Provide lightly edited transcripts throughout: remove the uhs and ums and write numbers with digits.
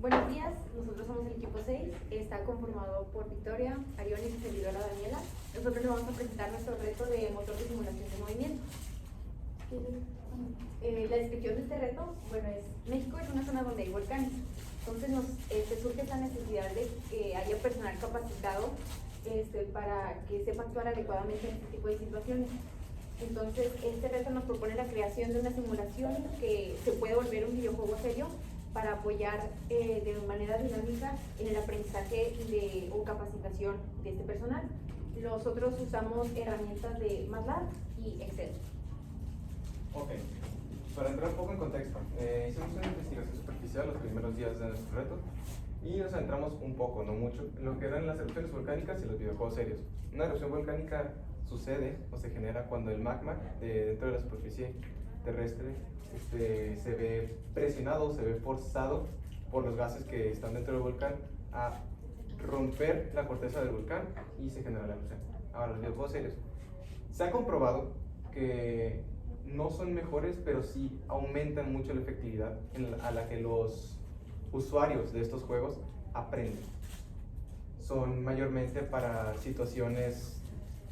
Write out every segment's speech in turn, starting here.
Buenos días, nosotros somos el equipo 6, está conformado por Victoria, Arión y su servidora Daniela. Nosotros les vamos a presentar nuestro reto de motor de simulación de movimiento. La descripción de este reto, bueno, México es una zona donde hay volcanes, entonces se surge esta necesidad de que haya personal capacitado para que sepa actuar adecuadamente en este tipo de situaciones. Entonces, este reto nos propone la creación de una simulación que se puede volver un videojuego serio para apoyar de manera dinámica en el aprendizaje o capacitación de este personal. Nosotros usamos herramientas de MATLAB y Excel. Ok, para entrar un poco en contexto, hicimos una investigación superficial los primeros días de nuestro reto y nos centramos un poco, no mucho, en lo que eran las erupciones volcánicas y los videojuegos serios. Una erupción volcánica sucede o se genera cuando el magma dentro de la superficie terrestre se ve presionado, se ve forzado por los gases que están dentro del volcán a romper la corteza del volcán y se genera la erupción. Ahora, los videojuegos serios. Se ha comprobado que no son mejores, pero sí aumentan mucho la efectividad a la que los usuarios de estos juegos aprenden. Son mayormente para situaciones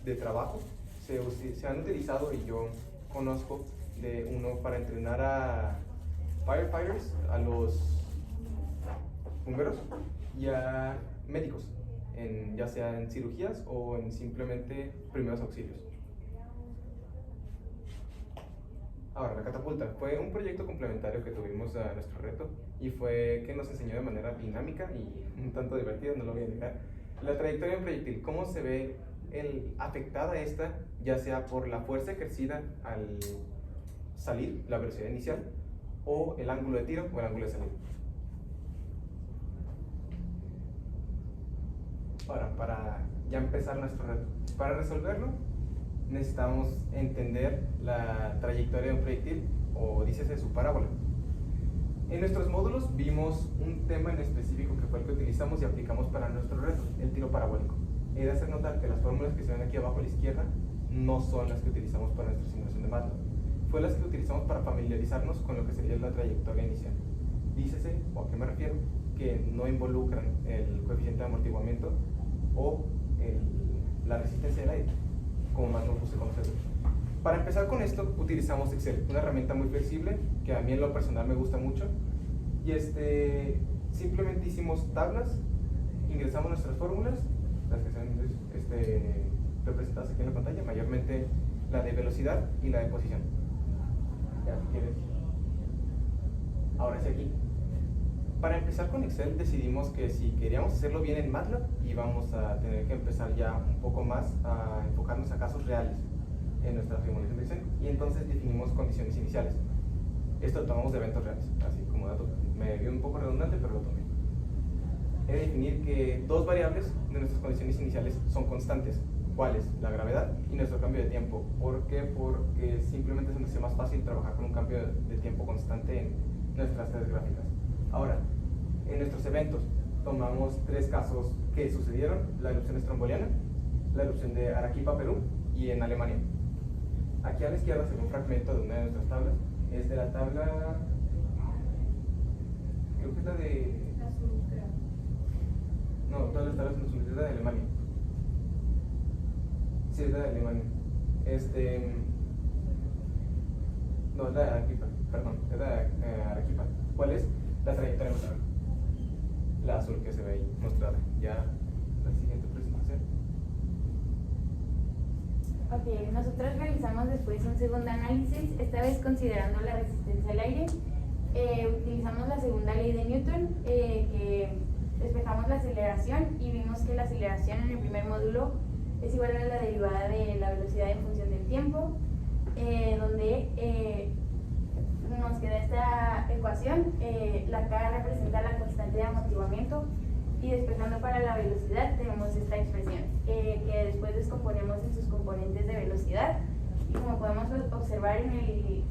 de trabajo. Se han utilizado, y yo conozco de uno para entrenar a firefighters, a los bomberos y a médicos, ya sea en cirugías o en simplemente primeros auxilios. Ahora, la catapulta fue un proyecto complementario que tuvimos a nuestro reto y fue que nos enseñó de manera dinámica y un tanto divertida, no lo voy a negar, la trayectoria de un proyectil, cómo se ve afectada esta, ya sea por la fuerza ejercida al salir, la velocidad inicial, o el ángulo de tiro o el ángulo de salida. Ahora, para ya empezar nuestro reto, para resolverlo, necesitamos entender la trayectoria de un proyectil, o dícese su parábola. En nuestros módulos vimos un tema en específico que fue el que utilizamos y aplicamos para nuestro reto, el tiro parabólico. He de hacer notar que las fórmulas que se ven aquí abajo a la izquierda no son las que utilizamos para nuestra simulación de MATLAB. Fue las que utilizamos para familiarizarnos con lo que sería la trayectoria inicial. Dícese, o a qué me refiero, que no involucran el coeficiente de amortiguamiento o la resistencia del aire, como más nos gusta conocerlo. Para empezar con esto, utilizamos Excel, una herramienta muy flexible que a mí en lo personal me gusta mucho. Y simplemente hicimos tablas, ingresamos nuestras fórmulas, las que están representadas aquí en la pantalla, mayormente la de velocidad y la de posición. Ya, si quieres. Ahora sí, aquí. Para empezar con Excel decidimos que si queríamos hacerlo bien en MATLAB íbamos a tener que empezar ya un poco más a enfocarnos a casos reales en nuestra simulación de Excel, y entonces definimos condiciones iniciales. Esto lo tomamos de eventos reales, así como dato. Me vio un poco redundante, pero lo tomé. He de definir que dos variables de nuestras condiciones iniciales son constantes. ¿Cuáles? La gravedad y nuestro cambio de tiempo. ¿Por qué? Porque simplemente se nos hace más fácil trabajar con un cambio de tiempo constante en nuestras tres gráficas. Ahora, en nuestros eventos tomamos tres casos que sucedieron: la erupción estromboliana, la erupción de Arequipa, Perú, y en Alemania. Aquí a la izquierda se ve un fragmento de una de nuestras tablas. Es de la tabla, creo que es la de... No, todas las tablas son de Alemania. Sí, es la de Alemania. No, es la de Arequipa, perdón, es la de Arequipa. ¿Cuál es la trayectoria mostrada? La azul que se ve ahí mostrada. Ya, la siguiente presentación. Ok, nosotros realizamos después un segundo análisis, esta vez considerando la resistencia al aire. Utilizamos la segunda ley de Newton, que despejamos la aceleración y vimos que la aceleración en el primer módulo es igual a la derivada de la velocidad en función del tiempo, donde nos queda esta ecuación. La K representa la constante de amortiguamiento, y despejando para la velocidad tenemos esta expresión, que después descomponemos en sus componentes de velocidad. Y como podemos observar, en el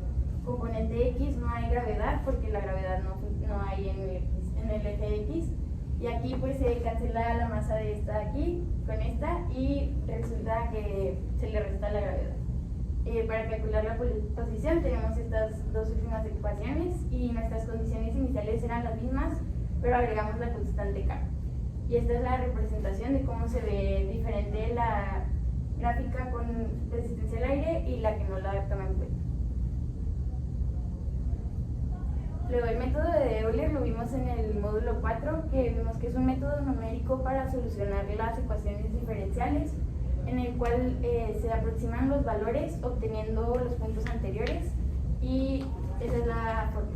componente X no hay gravedad, porque la gravedad no hay en el eje X. Y aquí pues se cancela la masa de esta aquí con esta y resulta que se le resta la gravedad. Para calcular la posición tenemos estas dos últimas ecuaciones y nuestras condiciones iniciales eran las mismas, pero agregamos la constante K. Y esta es la representación de cómo se ve diferente la gráfica con resistencia al aire y la que no la toma en cuenta. Luego el método de Euler lo vimos en el módulo 4, que vimos que es un método numérico para solucionar las ecuaciones diferenciales, en el cual se aproximan los valores obteniendo los puntos anteriores, y esa es la forma.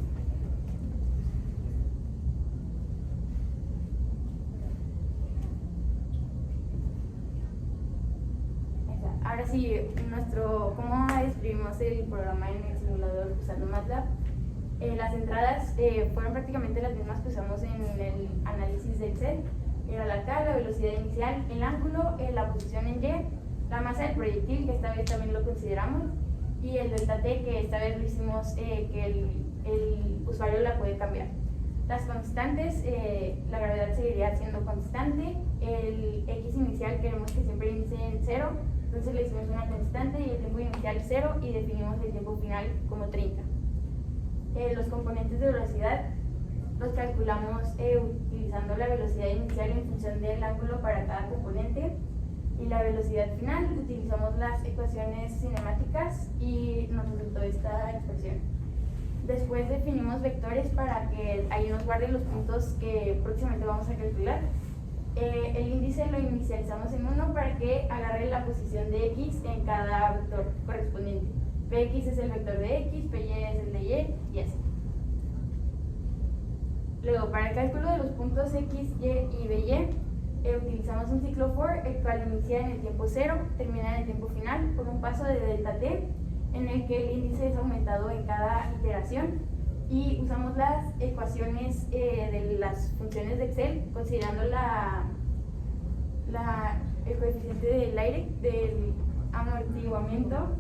Ahora sí, ¿cómo describimos el programa en el simulador usando MATLAB? Las entradas fueron prácticamente las mismas que usamos en el análisis de Excel. Era la K, la velocidad inicial, el ángulo, la posición en Y, la masa del proyectil, que esta vez también lo consideramos, y el delta T, que esta vez lo hicimos que el usuario la puede cambiar. Las constantes, la gravedad seguiría siendo constante, el X inicial queremos que siempre inicie en 0, entonces le hicimos una constante y el tiempo inicial 0 y definimos el tiempo final como 30. Los componentes de velocidad los calculamos utilizando la velocidad inicial en función del ángulo para cada componente, y la velocidad final utilizamos las ecuaciones cinemáticas y nos resultó esta expresión. Después definimos vectores para que ahí nos guarden los puntos que próximamente vamos a calcular. El índice lo inicializamos en 1 para que agarre la posición de X en cada vector correspondiente. Px es el vector de X, Py es el de Y, y así. Luego, para el cálculo de los puntos X, Y y BY, utilizamos un ciclo for, el cual inicia en el tiempo 0, termina en el tiempo final, por un paso de delta T, en el que el índice es aumentado en cada iteración, y usamos las ecuaciones de las funciones de Excel, considerando el coeficiente del aire, del amortiguamiento,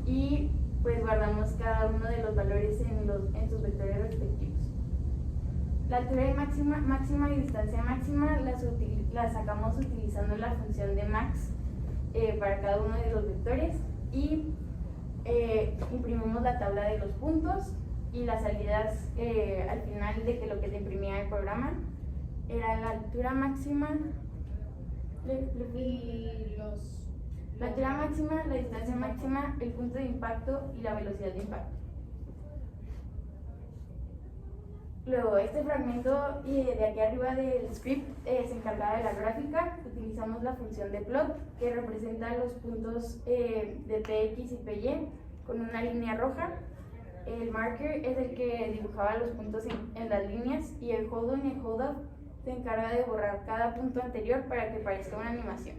y pues guardamos cada uno de los valores en sus vectores respectivos. La altura máxima y distancia máxima las sacamos utilizando la función de max para cada uno de los vectores, y imprimimos la tabla de los puntos y las salidas al final de que lo que te imprimía el programa era la altura máxima, la altura máxima, la distancia máxima, el punto de impacto y la velocidad de impacto. Luego, este fragmento de aquí arriba del script se encargaba de la gráfica. Utilizamos la función de plot, que representa los puntos de Px y Py con una línea roja. El marker es el que dibujaba los puntos en las líneas, y el hold on y el hold off se encarga de borrar cada punto anterior para que parezca una animación.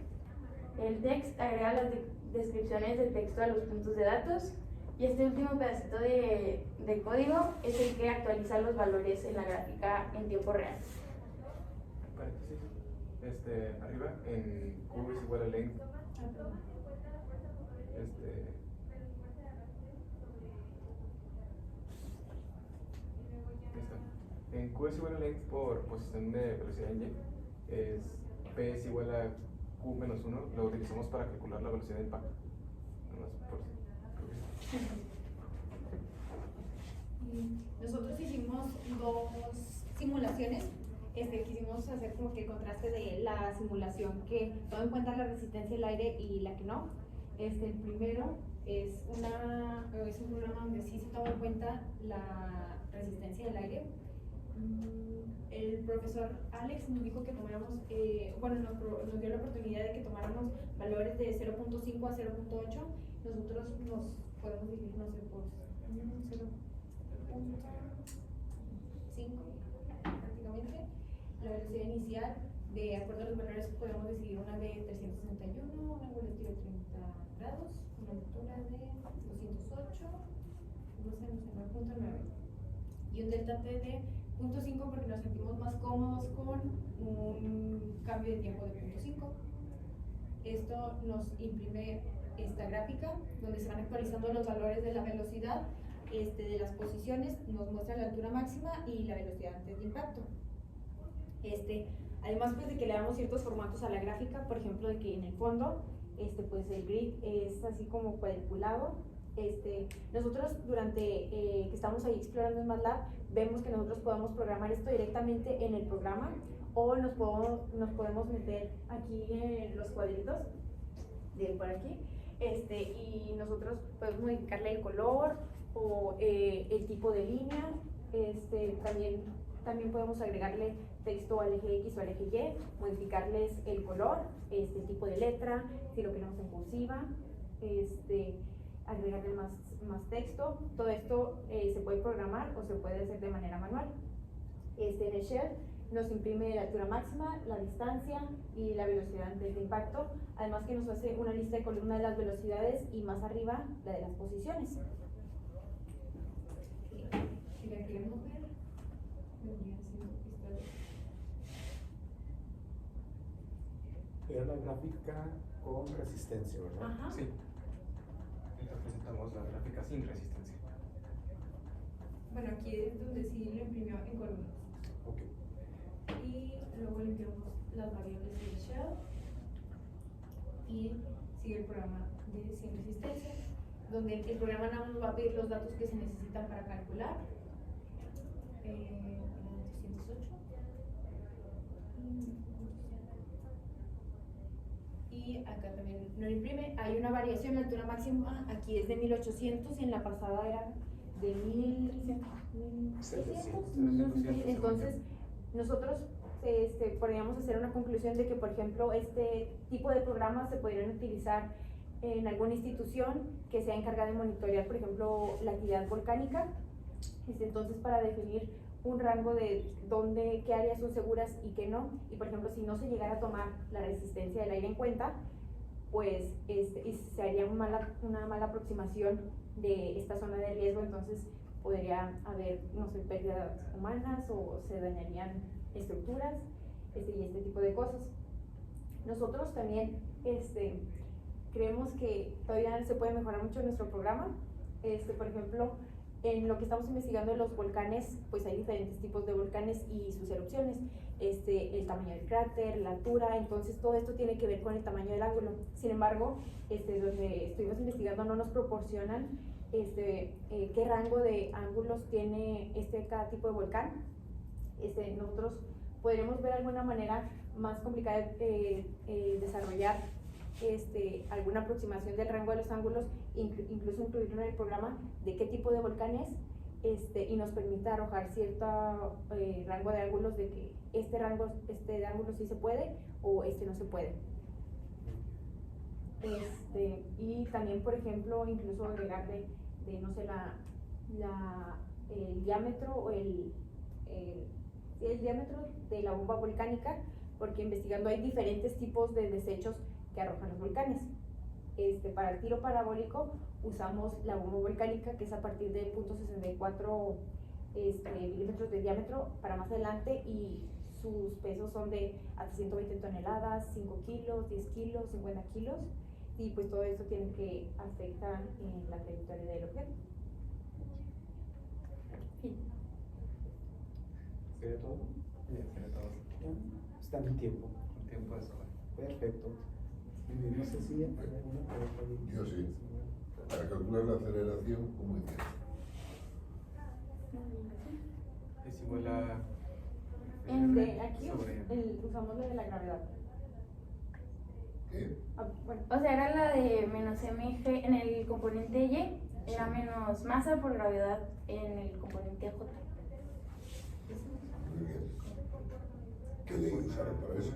El text agrega las descripciones de texto a los puntos de datos, y este último pedacito de código es el que actualiza los valores en la gráfica en tiempo real. Paréntesis, arriba en Q es igual a length. En Q es igual a length por posición de velocidad en Y, P es igual a Q menos 1, lo utilizamos para calcular la velocidad de impacto. Nosotros hicimos dos simulaciones. Quisimos hacer como que el contraste de la simulación que toma en cuenta la resistencia al aire y la que no. El primero es un programa donde sí se toma en cuenta la resistencia del aire. El profesor Alex nos dijo que tomáramos, nos dio la oportunidad de que tomáramos valores de 0.5 a 0.8. Nosotros nos podemos dividir, no sé, por 0.5 prácticamente. La velocidad inicial, de acuerdo a los valores, podemos decidir una de 361, un ángulo de 30 grados, una altura de 208, 9.9, y un delta T de 0.5 porque nos sentimos más cómodos con un cambio de tiempo de 0.5. Esto nos imprime esta gráfica donde se van actualizando los valores de la velocidad, de las posiciones, nos muestra la altura máxima y la velocidad antes de impacto. Además, pues, de que le damos ciertos formatos a la gráfica, por ejemplo, de que en el fondo pues el grid es así como cuadriculado, Nosotros durante que estamos ahí explorando en MATLAB, vemos que nosotros podemos programar esto directamente en el programa o nos podemos meter aquí en los cuadritos de por aquí, y nosotros podemos modificarle el color o el tipo de línea. También podemos agregarle texto al eje X o al eje Y, modificarles el color, el tipo de letra, si lo queremos en cursiva, agregarle más texto. Todo esto se puede programar o se puede hacer de manera manual. En el shell nos imprime la altura máxima, la distancia y la velocidad antes de impacto, además que nos hace una lista de columna de las velocidades y más arriba la de las posiciones. Si la queremos ver, vendría siendo esta. Era una gráfica con resistencia, ¿verdad? Ajá. Sí. Entonces presentamos la gráfica sin resistencia. Bueno, aquí es donde sí lo imprimió en columnas. Ok. Y luego limpiamos las variables del shell y sigue el programa de sin resistencia, donde el programa nada más va a pedir los datos que se necesitan para calcular. 208. Y acá también no lo imprime. Hay una variación, la altura máxima aquí es de 1800 y en la pasada era de 1700. Entonces, nosotros podríamos hacer una conclusión de que, por ejemplo, este tipo de programas se podrían utilizar en alguna institución que sea encargada de monitorear, por ejemplo, la actividad volcánica. Entonces, para definir un rango de qué áreas son seguras y qué no, y por ejemplo, si no se llegara a tomar la resistencia del aire en cuenta, pues se haría una mala aproximación de esta zona de riesgo. Entonces podría haber, no sé, pérdidas humanas o se dañarían estructuras y este tipo de cosas. Nosotros también creemos que todavía se puede mejorar mucho nuestro programa. Por ejemplo, en lo que estamos investigando de los volcanes, pues hay diferentes tipos de volcanes y sus erupciones, el tamaño del cráter, la altura. Entonces todo esto tiene que ver con el tamaño del ángulo. Sin embargo, donde estuvimos investigando no nos proporcionan qué rango de ángulos tiene cada tipo de volcán. Nosotros podremos ver alguna manera más complicada de desarrollar alguna aproximación del rango de los ángulos, incluso incluirlo en el programa de qué tipo de volcán es, y nos permite arrojar cierto rango de ángulos de que este de ángulos sí se puede o no se puede. Y también, por ejemplo, incluso agregarle no sé, el diámetro o el diámetro de la bomba volcánica, porque investigando hay diferentes tipos de desechos que arrojan los volcanes. Para el tiro parabólico usamos la bomba volcánica, que es a partir de 0.64 milímetros de diámetro para más adelante, y sus pesos son de hasta 120 toneladas, 5 kilos, 10 kilos, 50 kilos, y pues todo eso tiene que afectar en la trayectoria del objeto. Fin. ¿Sería todo? Bien, sería todo. Está mi tiempo. El tiempo es ahora. Perfecto. No sé si hay alguna pregunta. Yo sí. Para calcular la aceleración, ¿cómo hicieron? Hicimos la... Aquí usamos la de la gravedad. ¿Qué? Bueno, O sea, era la de menos mg en el componente y, era menos masa por gravedad en el componente j. Muy bien. ¿Qué ley usaron para eso?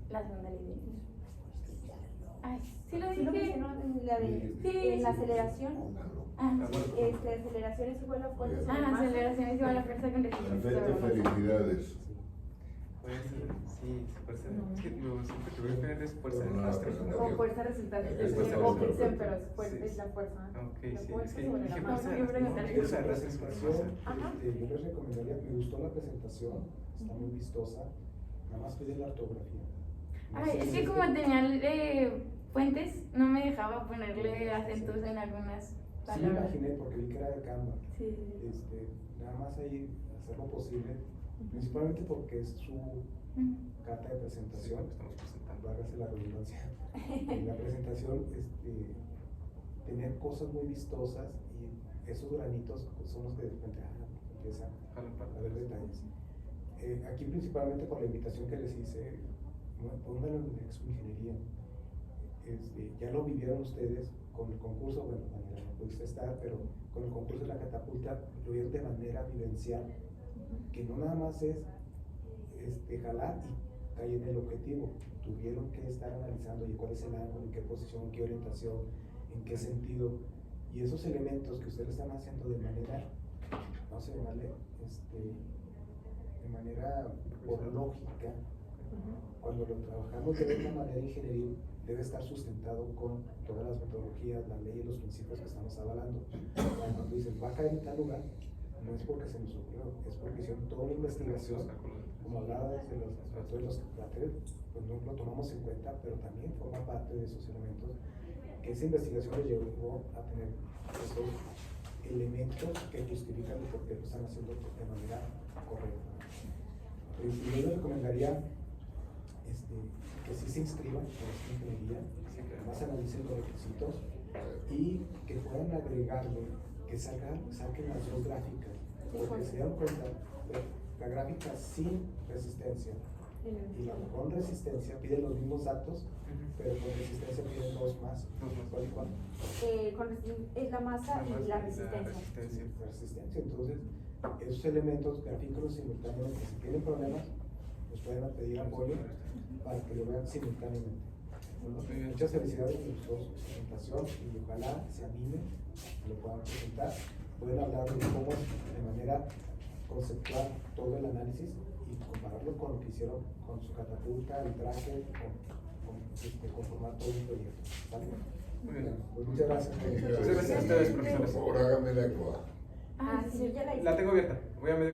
La segunda ley de... Ay, sí lo sí lo dije. mencionó en la de Sí. la aceleración. Póngalo. Ah, Aceleración es igual a fuerza sobre ah, masa. aceleración es igual a fuerza con resistencia sobre Perfecto, masa. felicidades. Puede ser, sí, fuerza. Es que lo siempre que voy a tener es fuerza Pero en no, lastre. pero O fuerza resultante. Es fuerza O resultante. fricción, pero Sí. es la fuerza. Ok, La sí, fuerza es que sobre dije la masa. fuerza, Siempre no, me sale. fuerza La de lastre. presentación, Ajá. yo les recomendaría, me gustó la presentación, está muy vistosa, nada más pide la ortografía. No Ay, sé es si que como tenía fuentes, no me dejaba ponerle acentos en algunas Sí, me palabras. imaginé porque vi que era de Canva. Sí. Nada más ahí hacer lo posible, principalmente porque es su carta de presentación, Estamos presentando. válgase la redundancia. En la presentación, tener cosas muy vistosas y esos granitos son los que de repente empiezan a ver detalles. Aquí principalmente por la invitación que les hice, pónganlo en Expoingeniería. Ya lo vivieron ustedes con el concurso, bueno, Daniela no pudiste estar, pero con el concurso de la catapulta lo vieron de manera vivencial, que no nada más es jalar y caer en el objetivo, tuvieron que estar analizando y cuál es el ángulo, en qué posición, en qué orientación, en qué sentido, y esos elementos que ustedes están haciendo de manera, no sé, de manera por lógica, cuando lo trabajamos de una manera ingenieril, debe estar sustentado con todas las metodologías, la ley y los principios que estamos avalando. Cuando dicen, va a caer en tal lugar, no es porque se nos ocurrió, es porque hicieron toda una investigación, como hablaba desde los cráteres, pues no lo tomamos en cuenta, pero también forma parte de esos elementos, que esa investigación les llevó a tener esos elementos que justifican el por qué lo están haciendo de manera correcta. Yo les recomendaría que sí se inscriban en esta ingeniería, que además analicen los requisitos y que puedan agregarle, que saquen las dos gráficas, porque se dan cuenta, la gráfica sin resistencia y la con resistencia piden los mismos datos, pero con resistencia piden dos más. ¿Cuál y cuál? Es la masa y la resistencia. La resistencia. Entonces, esos elementos gráficos simultáneamente, si tienen problemas, nos pueden pedir apoyo para que lo vean simultáneamente. Bueno, muchas felicidades por su presentación y ojalá se animen, lo puedan presentar. Pueden hablar de cómo de manera conceptual todo el análisis y compararlo con lo que hicieron con su catapulta, el traje, conformar todo un proyecto. ¿Vale? Muy bien. Pues muchas gracias. Muchas gracias a ustedes, profesores. Por favor, háganme la actuar. Ah, sí, ya la hice. La tengo abierta. Voy a medir.